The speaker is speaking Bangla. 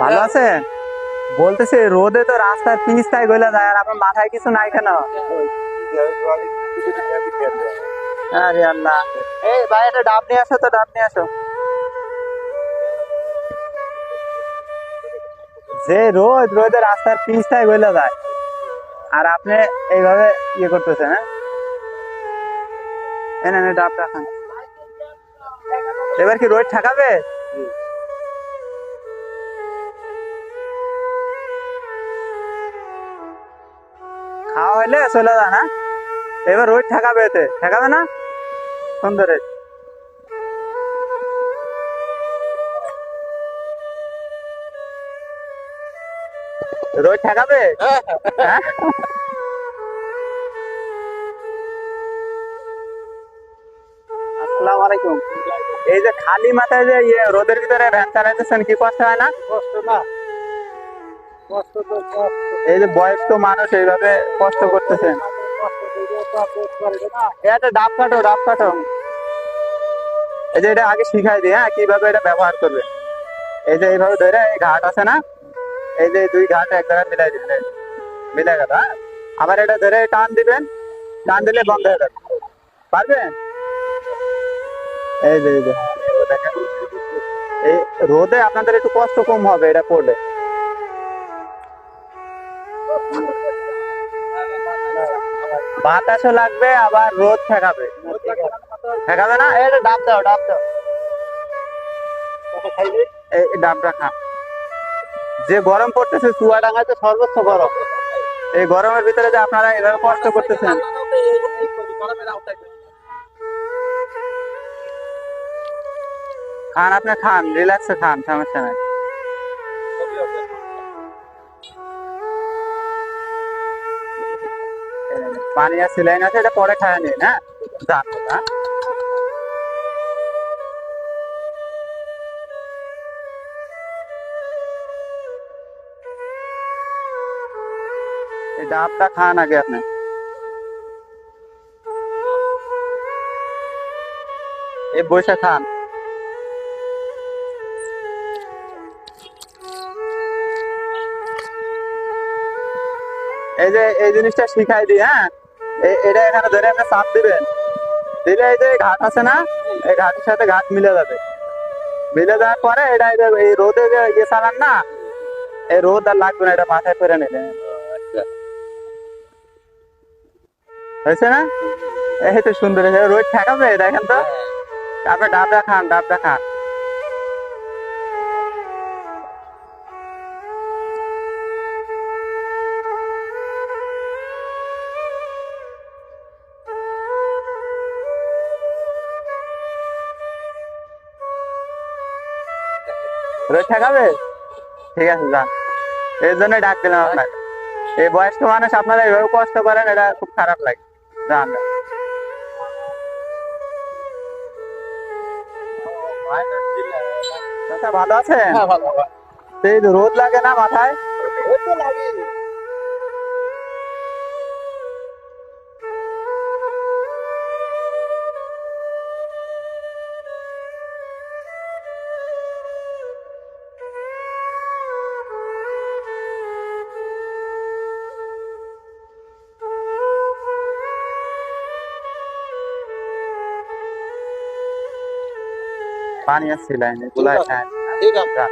ভালো আছেন? বলতেছি রোদে তো রাস্তার পিচটাই গলে যায়, আর আপনার মাথায় কিছু নাই কেন? আরে আল্লাহ, এই ভাই একটা ডাব নিয়ে আসো তো, ডাব নিয়ে আসো। যে রোদ, রোদে রাস্তার পিচটাই গলে যায়, আর আপনি এইভাবে ইয়ে করতেছেন, হ্যাঁ? এনে এনে ডাবটা খান। এবার কি রোদ ঠেকাবে? খাওয়া হইলে চলে যান, হ্যাঁ? এবার রোদ ঠেকাবে, এতে ঠেকাবে না? সুন্দর। রোদ ঠেকাবে? হ্যাঁ? আসসালামু আলাইকুম। এই যে খালি মাথায় যে ইয়ে রোদের ভিতরে ভ্যান চালাইতেছেন, কি কষ্ট হয় না? কষ্ট না, কষ্ট তো কষ্ট। এই যে বয়স্ক মানুষ এইভাবে কষ্ট করতেছেন। কষ্ট দিলে তো আর পেট ভরবে না। এটা ডাব কাটো, ডাব কাটো। এই যে এটা আগে শিখাই দিই, হ্যাঁ, কিভাবে এটা ব্যবহার করবে। এই যে এইভাবে ধরে এই ঘাট আছে না, এই যে দুই ঘাট এক জায়গায় মিলাই দিবেন, এই মিলে গেল, হ্যাঁ? আবার এটা ধরে টান দিবেন, টান দিলে বন্ধ হয়ে যাবে। পারবেন? এই যে দেখেন, এই রোদে আপনাদের একটু কষ্ট কম হবে এটা করলে। বাতাসও লাগবে, আবার রোদ ঠেকাবে। ঠেকাবে না? এটা ডাব দাও, ডাব দাও। এই ডাবটা খা। যে গরম পড়তেছে, চুয়াডাঙ্গাতে সর্বোচ্চ গরম। এই গরমের ভিতরে যে আপনারা এভাবে কষ্ট করতেছেন। খান, আপনি খান, রিল্যাক্সে খান, সমস্যা নাই। পানি আর সিলাইন আছে, এটা পরে খায় নিন, হ্যাঁ? যান, হ্যাঁ? এই ডাবটা খান আগে আপনি। এই বসে খান। এই যে এই জিনিসটা শিখাই দিই, হ্যাঁ? এটা এখানে ধরে আপনি চাপ দিবেন, দিলে এই যে ঘাট আছে না, এই ঘাটের সাথে ঘাট মিলে যাবে। মিলে যাওয়ার পরে এটা এই রোদে যে ইয়ে চালান না, এই রোদ আর লাগবে না, এটা মাথায় করে নিলে হয়েছে না? এই তো সুন্দর হয়েছে। রোদ ঠেকাবে, দেখেন তো। তারপরে ডাবটা খান, ডাবটা খান। রোদ ঠেকাবে? ঠিক আছে, যান। এই জন্য ডাক দিলাম আপনাকে। এই বয়স্ক মানুষ আপনারা এইভাবে কষ্ট করেন, এটা খুব খারাপ লাগে। যান। চাচা, ভালো আছেন? হ্যাঁ, ভালো ভালো। এই যে রোদ লাগে না মাথায়? ওই তো লাগে। পানি আসছিল, এগুলা খান। ঠিক আছে।